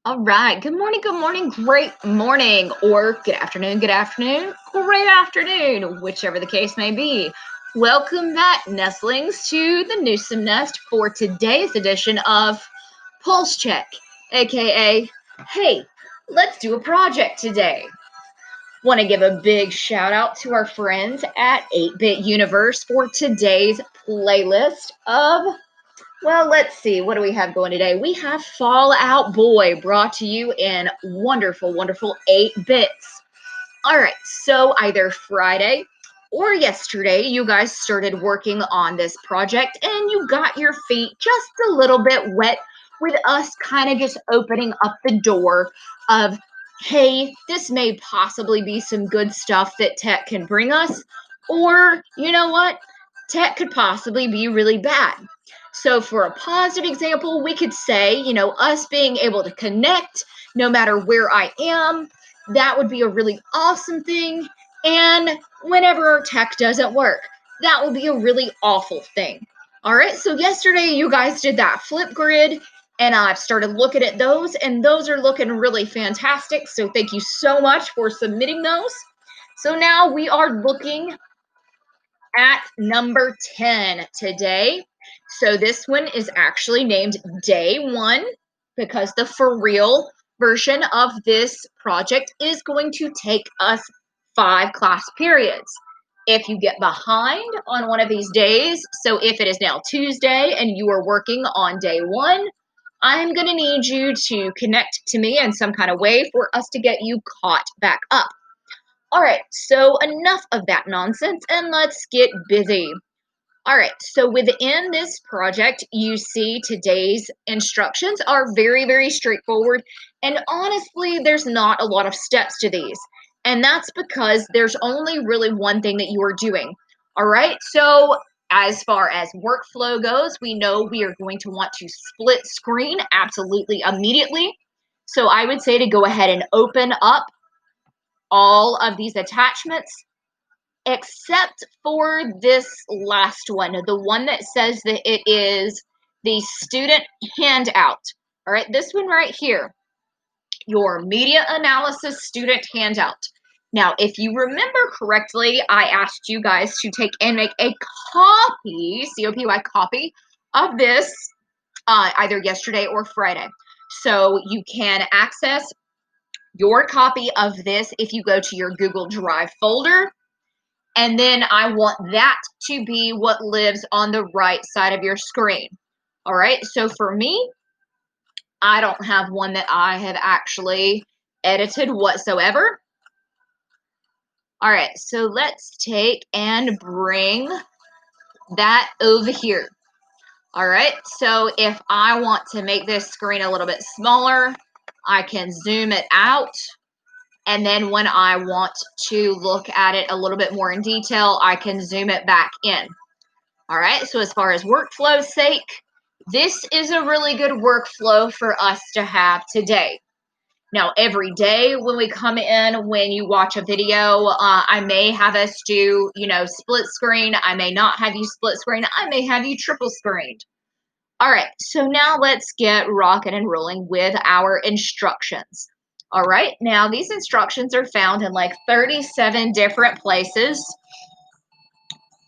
All right. Good morning, great morning, or good afternoon, great afternoon, whichever the case may be. Welcome back, nestlings, to the Newsome Nest for today's edition of Pulse Check, aka, hey, let's do a project today. Want to give a big shout out to our friends at 8-Bit Universe for today's playlist of well, let's see. What do we have going today? We have Fall Out Boy brought to you in wonderful, wonderful 8 bits. All right. So either Friday or yesterday, you guys started working on this project and you got your feet just a little bit wet with us kind of just opening up the door of, hey, this may possibly be some good stuff that tech can bring us. Or, you know what? Tech could possibly be really bad. So, for a positive example, we could say, us being able to connect no matter where I am, that would be a really awesome thing. And whenever our tech doesn't work, that would be a really awful thing. All right, so yesterday you guys did that Flipgrid, and I've started looking at those, and those are looking really fantastic. So, thank you so much for submitting those. So, now we are looking at number 10 today. So this one is actually named Day 1 because the for real version of this project is going to take us 5 class periods. If you get behind on one of these days, so if it is now Tuesday and you are working on day 1, I'm going to need you to connect to me in some kind of way for us to get you caught back up. All right, so enough of that nonsense and let's get busy. All right, so within this project, you see today's instructions are very, very straightforward. And honestly, there's not a lot of steps to these. And that's because there's only really one thing that you are doing. All right, so as far as workflow goes, we know we are going to want to split screen absolutely immediately. So I would say to go ahead and open up all of these attachments except for this last one, the one that says that it is the student handout. All right, this one right here, your media analysis student handout. Now, if you remember correctly, I asked you guys to take and make a copy, C-O-P-Y, copy of this either yesterday or Friday. So you can access your copy of this if you go to your Google Drive folder. And then I want that to be what lives on the right side of your screen. All right, so for me, I don't have one that I have actually edited whatsoever. All right, so let's take and bring that over here. All right, so if I want to make this screen a little bit smaller, I can zoom it out. And then when I want to look at it a little bit more in detail, I can zoom it back in. All right, so as far as workflow's sake, this is a really good workflow for us to have today. Now, every day when we come in, when you watch a video, I may have us do, split screen. I may not have you split screen. I may have you triple screened. All right, so now let's get rocking and rolling with our instructions. All right, now these instructions are found in like 37 different places.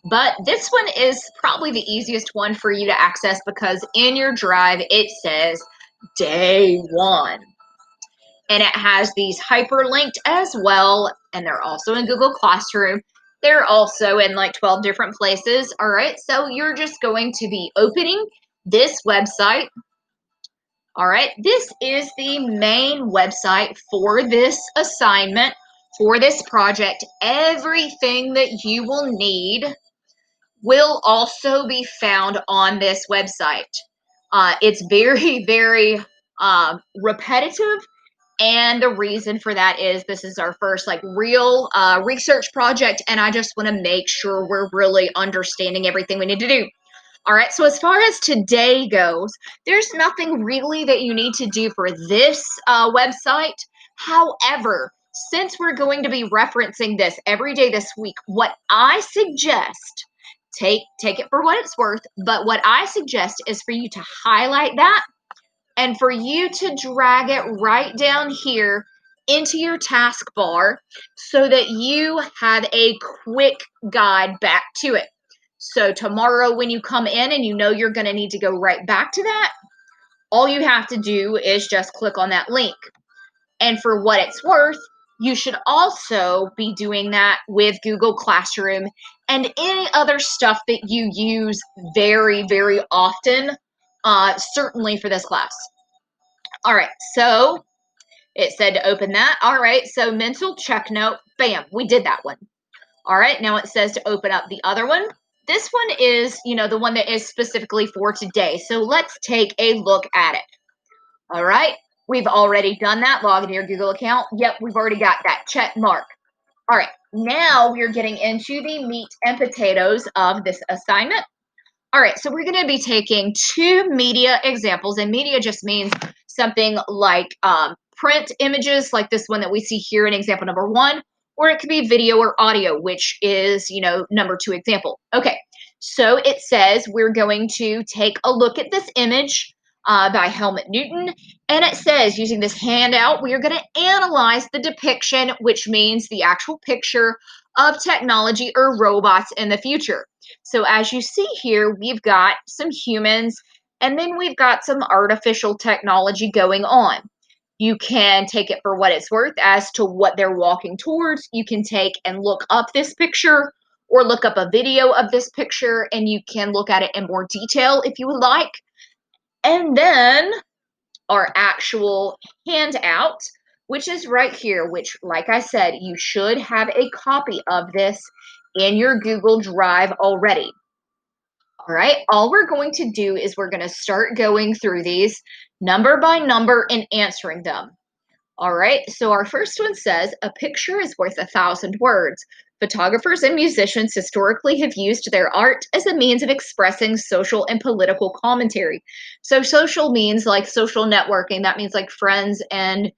But this one is probably the easiest one for you to access because in your drive it says day 1. And it has these hyperlinked as well, and they're also in Google Classroom. They're also in like 12 different places. All right, so you're just going to be opening this website. All right, this is the main website for this assignment, for this project. Everything that you will need will also be found on this website. It's very, very repetitive. And the reason for that is this is our first like real research project. And I just want to make sure we're really understanding everything we need to do. All right, so as far as today goes, there's nothing really that you need to do for this website. However, since we're going to be referencing this every day this week, what I suggest, take it for what it's worth, but what I suggest is for you to highlight that, and for you to drag it right down here into your taskbar so that you have a quick guide back to it. So tomorrow when you come in and you know you're going to need to go right back to that, all you have to do is just click on that link. And for what it's worth, you should also be doing that with Google Classroom and any other stuff that you use very, very often, certainly for this class. All right, so it said to open that. All right, so mental check note, bam, we did that one. All right, now it says to open up the other one. This one is, the one that is specifically for today. So let's take a look at it. All right, we've already done that. Log into your Google account. Yep, we've already got that check mark. All right, now we're getting into the meat and potatoes of this assignment. All right, so we're going to be taking two media examples, and media just means something like print images, like this one that we see here in example number 1, or it could be video or audio, which is, number 2 example. Okay, so it says we're going to take a look at this image by Helmut Newton, and it says using this handout, we are going to analyze the depiction, which means the actual picture of technology or robots in the future. So as you see here, we've got some humans, and then we've got some artificial technology going on. You can take it for what it's worth as to what they're walking towards. You can take and look up this picture or look up a video of this picture, and you can look at it in more detail if you would like. And then our actual handout, which is right here, which, like I said, you should have a copy of this in your Google Drive already. All right, all we're going to do is we're going to start going through these number by number and answering them. All right, so our first one says, a picture is worth 1,000 words. Photographers and musicians historically have used their art as a means of expressing social and political commentary. So social means like social networking. That means like friends and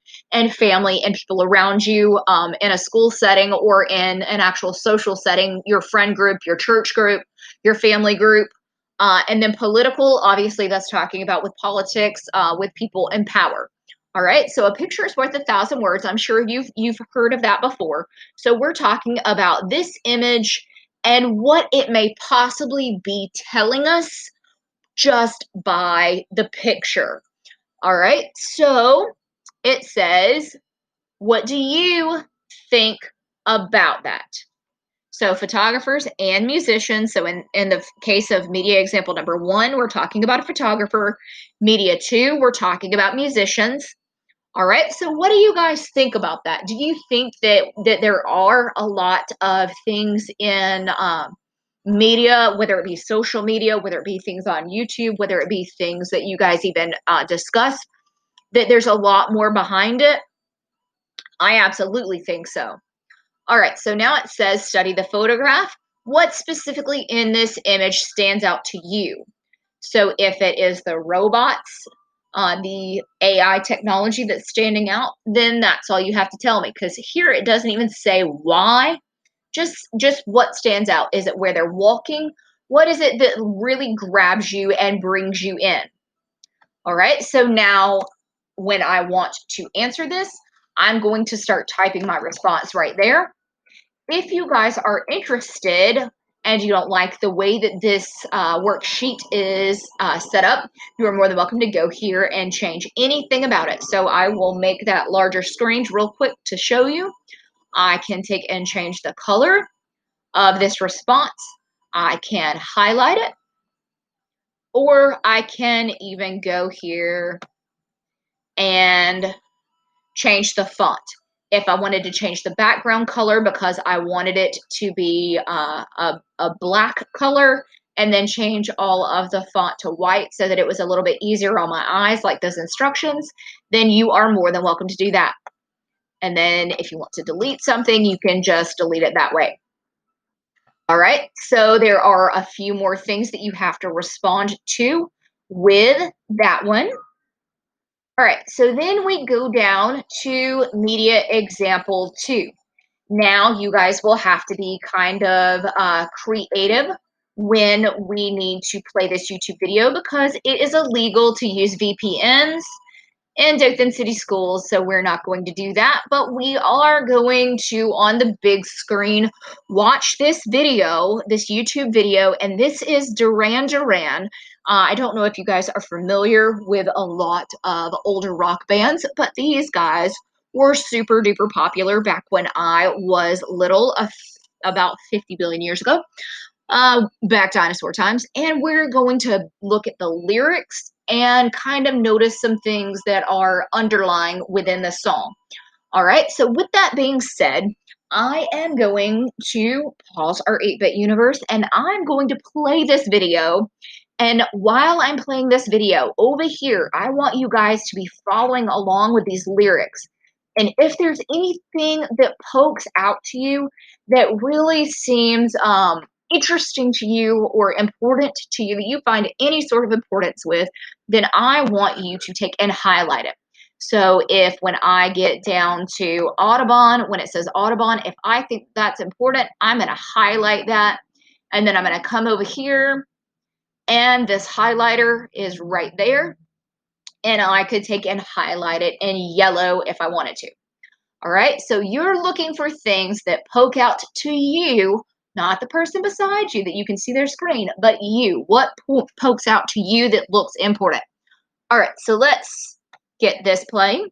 family and people around you in a school setting or in an actual social setting, your friend group, your church group, your family group. And then political, obviously that's talking about with politics, with people in power. All right, so a picture is worth 1,000 words. I'm sure you've heard of that before. So we're talking about this image and what it may possibly be telling us just by the picture. All right, so it says, what do you think about that? So photographers and musicians. So in the case of media example number 1, we're talking about a photographer. Media 2, we're talking about musicians. All right, so what do you guys think about that? Do you think that there are a lot of things in media, whether it be social media, whether it be things on YouTube, whether it be things that you guys even discuss, that there's a lot more behind it? I absolutely think so. All right, so now it says study the photograph. What specifically in this image stands out to you? So if it is the robots, the AI technology that's standing out, then that's all you have to tell me, because here it doesn't even say why, just what stands out. Is it where they're walking? What is it that really grabs you and brings you in? All right, so now when I want to answer this, I'm going to start typing my response right there. If you guys are interested and you don't like the way that this worksheet is set up, you are more than welcome to go here and change anything about it. So I will make that larger screen real quick to show you. I can take and change the color of this response. I can highlight it, or I can even go here and change the font. If I wanted to change the background color because I wanted it to be a black color, and then change all of the font to white so that it was a little bit easier on my eyes, like those instructions, then you are more than welcome to do that. And then if you want to delete something, you can just delete it that way. All right, so there are a few more things that you have to respond to with that one. All right, so then we go down to media example 2. Now you guys will have to be kind of creative when we need to play this YouTube video because it is illegal to use VPNs in Dothan City Schools, so we're not going to do that. But we are going to, on the big screen, watch this video, this YouTube video, and this is Duran Duran. I don't know if you guys are familiar with a lot of older rock bands, but these guys were super duper popular back when I was little, about 50 billion years ago, back dinosaur times. And we're going to look at the lyrics and kind of notice some things that are underlying within the song. All right, so with that being said, I am going to pause our 8-bit universe and I'm going to play this video. And while I'm playing this video over here, I want you guys to be following along with these lyrics. And if there's anything that pokes out to you that really seems interesting to you or important to you, that you find any sort of importance with, then I want you to take and highlight it. So if when I get down to Audubon, when it says Audubon, if I think that's important, I'm going to highlight that. And then I'm going to come over here and this highlighter is right there. And I could take and highlight it in yellow if I wanted to. All right, so you're looking for things that poke out to you, not the person beside you that you can see their screen, but you. What pokes out to you that looks important? All right, so let's get this playing.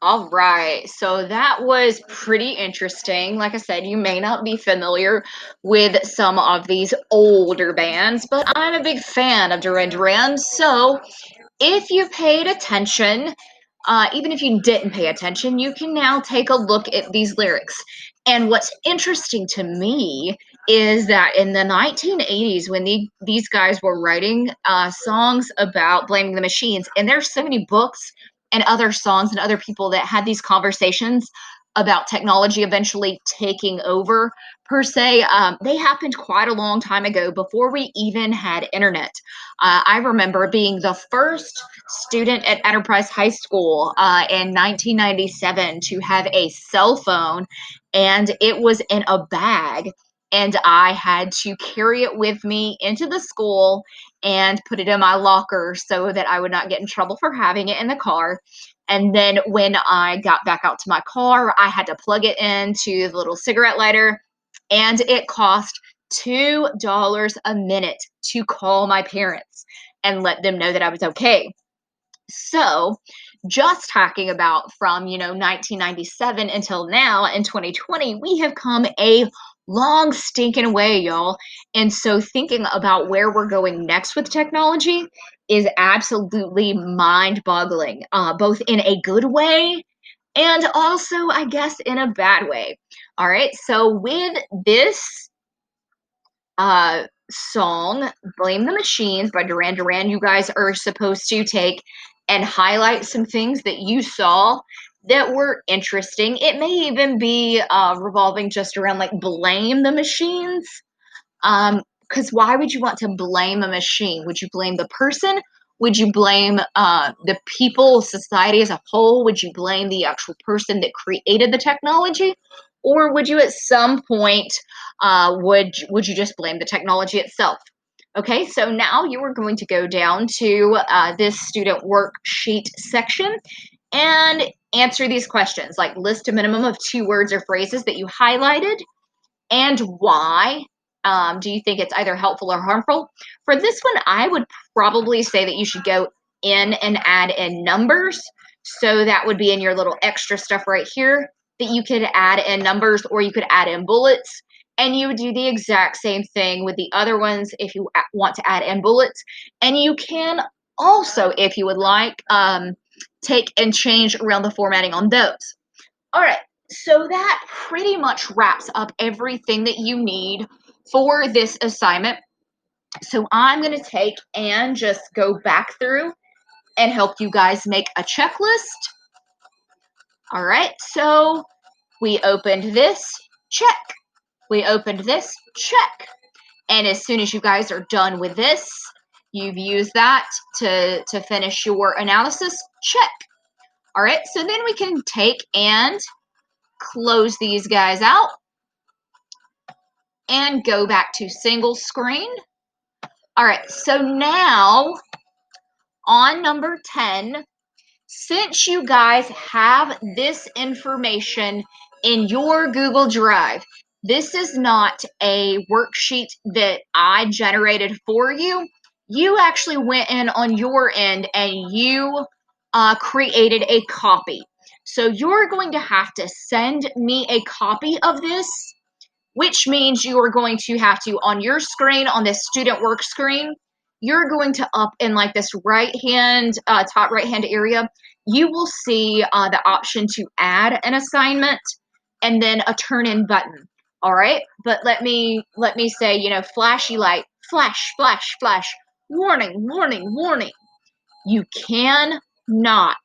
All right, so that was pretty interesting. Like I said, you may not be familiar with some of these older bands, but I'm a big fan of Duran Duran. So if you paid attention, even if you didn't pay attention, you can now take a look at these lyrics. And what's interesting to me is that in the 1980s, when these guys were writing songs about blaming the machines, and there's so many books and other songs and other people that had these conversations about technology eventually taking over, per se, they happened quite a long time ago before we even had internet. I remember being the first student at Enterprise High School in 1997 to have a cell phone, and it was in a bag. And I had to carry it with me into the school and put it in my locker so that I would not get in trouble for having it in the car. And then when I got back out to my car, I had to plug it into the little cigarette lighter, and it cost $2 a minute to call my parents and let them know that I was okay. So, just talking about from, 1997 until now in 2020, we have come a long stinking way, y'all. And so thinking about where we're going next with technology is absolutely mind-boggling, both in a good way and also, I guess, in a bad way. All right, so with this song, Blame the Machines by Duran Duran, you guys are supposed to take and highlight some things that you saw that were interesting. It may even be revolving just around like blame the machines. Because why would you want to blame a machine? Would you blame the person? Would you blame the people, society as a whole? Would you blame the actual person that created the technology? Or would you at some point, would you just blame the technology itself? Okay, so now you are going to go down to this student worksheet section and answer these questions, like list a minimum of 2 words or phrases that you highlighted and why. Do you think it's either helpful or harmful? For this one, I would probably say that you should go in and add in numbers. So that would be in your little extra stuff right here that you could add in numbers, or you could add in bullets. And you would do the exact same thing with the other ones if you want to add in bullets. And you can also, if you would like, take and change around the formatting on those. All right, so that pretty much wraps up everything that you need for this assignment. So I'm going to take and just go back through and help you guys make a checklist. All right, so we opened this, check. We opened this, check. And as soon as you guys are done with this, you've used that to finish your analysis, check. All right, so then we can take and close these guys out and go back to single screen. All right, so now on number 10, since you guys have this information in your Google Drive, this is not a worksheet that I generated for you. You actually went in on your end and you created a copy. So you're going to have to send me a copy of this, which means you are going to have to, on your screen, on this student work screen, you're going to up in like this right hand, top right hand area, you will see the option to add an assignment and then a turn in button. All right, but let me say, flashy light, flash, flash, flash, warning, warning, warning. You cannot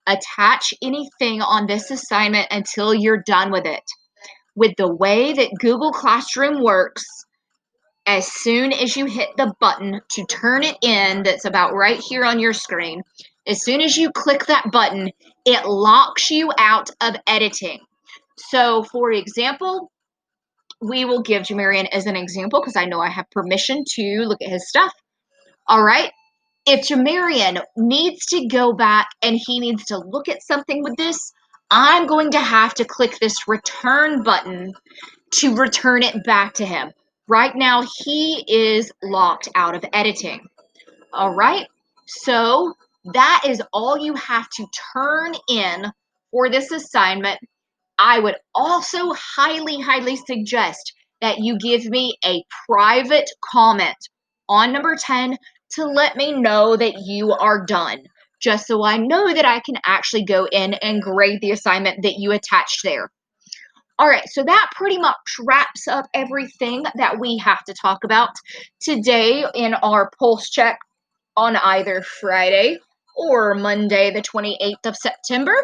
attach anything on this assignment until you're done with it. With the way that Google Classroom works, as soon as you hit the button to turn it in, that's about right here on your screen, as soon as you click that button, it locks you out of editing. So, for example, we will give Jamarian as an example because I know I have permission to look at his stuff. All right. If Jamarian needs to go back and he needs to look at something with this, I'm going to have to click this return button to return it back to him. Right now, he is locked out of editing. All right. So that is all you have to turn in for this assignment. I would also highly suggest that you give me a private comment on number 10 to let me know that you are done, just so I know that I can actually go in and grade the assignment that you attached there. All right, so that pretty much wraps up everything that we have to talk about today in our pulse check on either Friday or Monday, the 28th of September.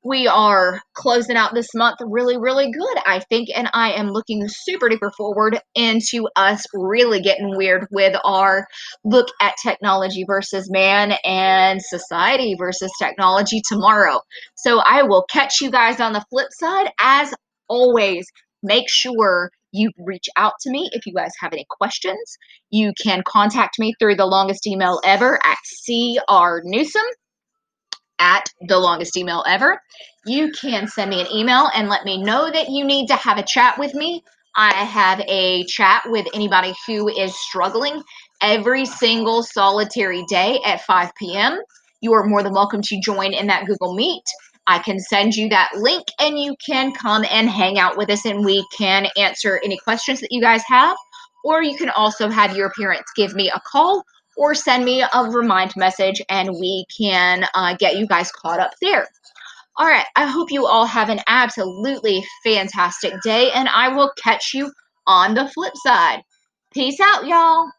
We are closing out this month really good, I think, and I am looking super duper forward into us really getting weird with our look at technology versus man and society versus technology tomorrow. So I will catch you guys on the flip side. As always, make sure you reach out to me if you guys have any questions. You can contact me through the longest email ever at crnewsom at the longest email ever. You can send me an email and let me know that you need to have a chat with me. I have a chat with anybody who is struggling every single solitary day at 5 p.m. You are more than welcome to join in that Google Meet. I can send you that link and you can come and hang out with us and we can answer any questions that you guys have. Or you can also have your parents give me a call or send me a remind message and we can get you guys caught up there. All right, I hope you all have an absolutely fantastic day and I will catch you on the flip side. Peace out, y'all.